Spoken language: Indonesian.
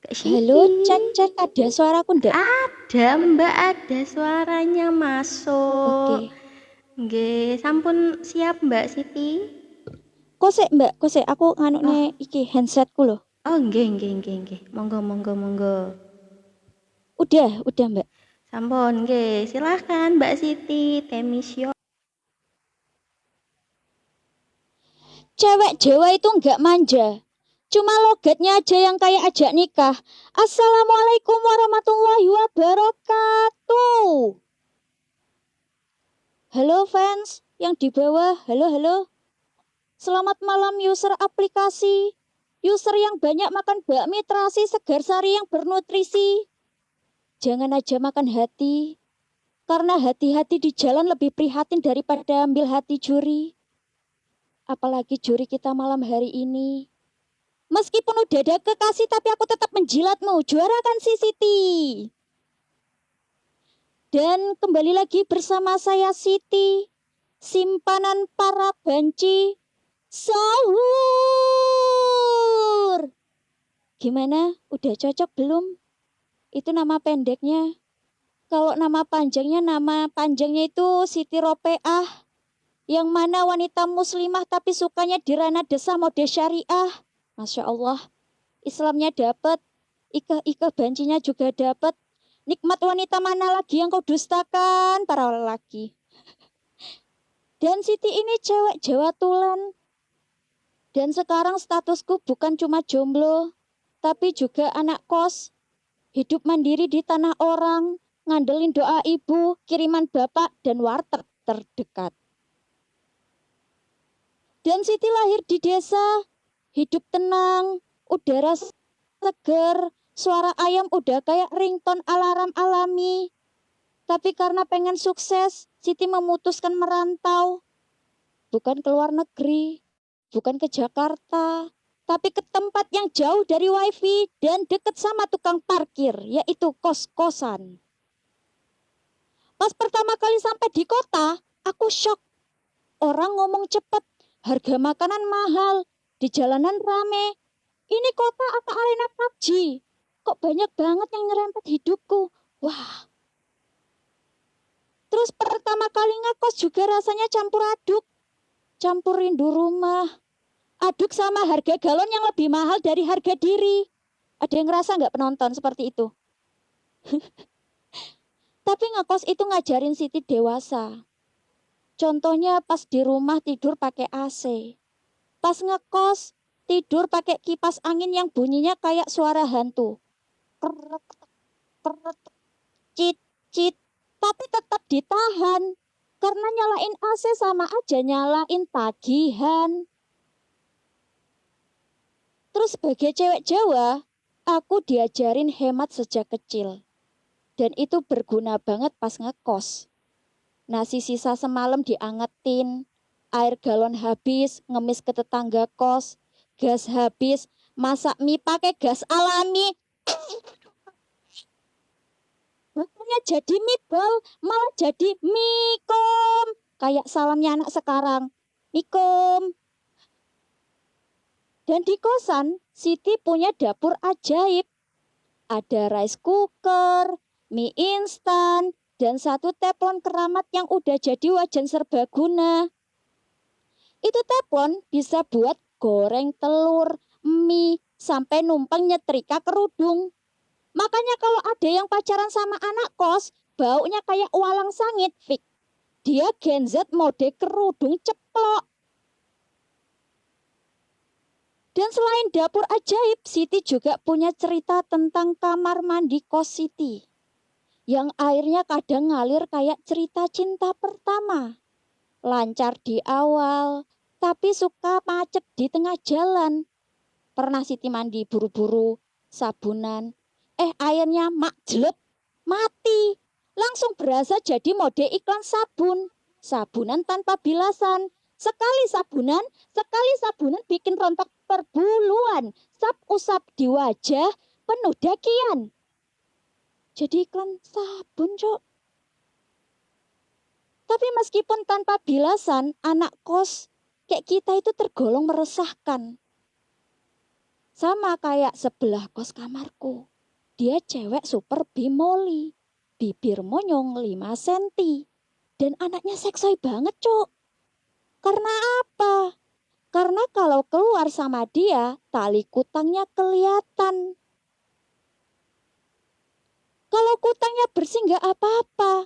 Kak Halo, Siti. cek ada suaraku ndak? Ada Mbak, ada suaranya Oh, masuk. oke. Nggih, sampun siap Mbak Siti? Kosek Mbak, kosek aku nganukne Oh, iki handsetku loh. oh nggih nggih nggih nggih. Monggo monggo monggo. Udah Mbak. Sampun nggih, silahkan Mbak Siti, temisyo. Cewek Jawa itu nggak manja. Cuma logatnya aja yang kayak ajak nikah. Assalamualaikum warahmatullahi wabarakatuh. Halo fans yang di bawah, halo halo. Selamat malam user aplikasi. User yang banyak makan bakmi terasi segar sari yang bernutrisi. Jangan aja makan hati. Karena hati-hati di jalan lebih prihatin daripada ambil hati juri. Apalagi juri kita malam hari ini. Meskipun udah ada kekasih tapi aku tetap menjilatmu. Juara kan si Siti. Dan kembali lagi bersama saya Siti. Simpanan para banci. Sahur. Gimana? Udah cocok belum? Itu nama pendeknya. Kalau nama panjangnya itu Siti Ropeah. Yang mana wanita muslimah tapi sukanya di ranah desa mode syariah. Masya Allah, Islamnya dapat, ikah-ikah bancinya juga dapat. Nikmat wanita mana lagi yang kau dustakan para lelaki. Dan Siti ini cewek Jawa Tulen. Dan sekarang statusku bukan cuma jomblo, tapi juga anak kos. Hidup mandiri di tanah orang, ngandelin doa ibu, kiriman bapak, dan warteg terdekat. Dan Siti lahir di desa, hidup tenang, udara segar, suara ayam udah kayak ringtone alarm alami. Tapi karena pengen sukses, Siti memutuskan merantau. Bukan ke luar negeri, bukan ke Jakarta, tapi ke tempat yang jauh dari wifi dan deket sama tukang parkir, yaitu kos-kosan. Pas pertama kali sampai di kota, aku shock. Orang ngomong cepet, harga makanan mahal, di jalanan rame. Ini kota apa arena PUBG? Kok banyak banget yang nyerempet hidupku? Wah, terus pertama kali ngekos juga rasanya campur aduk. Campur rindu rumah, aduk sama harga galon yang lebih mahal dari harga diri. Ada yang ngerasa nggak penonton seperti itu? Tapi ngekos itu ngajarin Siti dewasa. Contohnya pas di rumah tidur pakai AC. Pas ngekos, tidur pakai kipas angin yang bunyinya kayak suara hantu. Krek, krek, cit, cit. Tapi tetap ditahan. Karena nyalain AC sama aja nyalain tagihan. Terus sebagai cewek Jawa, aku diajarin hemat sejak kecil. Dan itu berguna banget pas ngekos. Nasi sisa semalam diangetin, air galon habis, ngemis ke tetangga kos, gas habis, masak mie pakai gas alami. Bukannya jadi mibal, malah jadi mikom. Kayak salamnya anak sekarang. Mikom. Dan di kosan, Siti punya dapur ajaib. Ada rice cooker, mie instan, dan satu teflon keramat yang udah jadi wajan serbaguna. Itu teflon bisa buat goreng telur, mie, sampai numpang nyetrika kerudung. Makanya kalau ada yang pacaran sama anak kos, baunya kayak walang sangit, Fik. Dia Gen Z mode kerudung ceplok. Dan selain dapur ajaib, Siti juga punya cerita tentang kamar mandi kos Siti. Yang airnya kadang ngalir kayak cerita cinta pertama. Lancar di awal, tapi suka macet di tengah jalan. Pernah Siti mandi buru-buru, sabunan. Airnya mak jelek, mati. Langsung berasa jadi mode iklan sabun. Sabunan tanpa bilasan. Sekali sabunan bikin rontok perbuluan. Sap usap di wajah, penuh dakian. Jadi iklan sabun, Cok. Tapi meskipun tanpa bilasan, anak kos kayak kita itu tergolong meresahkan. Sama kayak sebelah kos kamarku. Dia cewek super bimoli. Bibir monyong 5 cm. Dan anaknya seksoi banget, Cok. Karena apa? Karena kalau keluar sama dia, tali kutangnya kelihatan. Kalau kutangnya bersih nggak apa-apa.